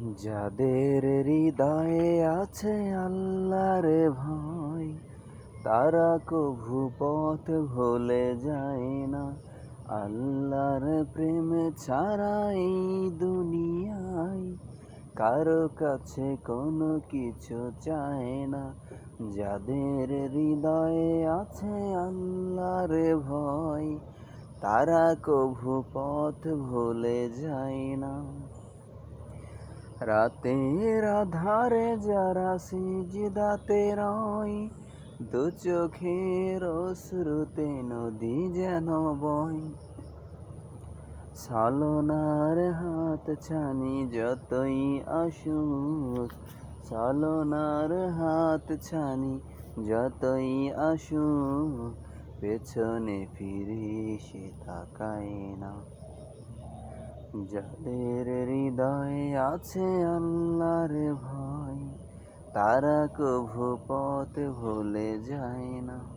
যাদের হৃদয়ে আছে আল্লাহর ভয়, তারা কভু পথ ভুলে যায় না। আল্লাহর প্রেম ছাড়া এই দুনিয়ায় কারো কাছে কোনো কিছু চায় না। যাদের হৃদয়ে আছে আল্লাহর ভয়, তারা কভু পথ ভুলে যায় না। রাতের আধারে যারা সিজদাতে রয়, দু চোখের অশ্রুতে নদী যেন বয়। ছলনার হাত ছানি যতই আসুক, ছলনার হাত ছানি যতই আসুক, পেছনে ফিরে সে তাকায় না। যাদের হৃদয়ে আছে আল্লাহর ভয়, তারা কভু পথ ভুলে যায় না।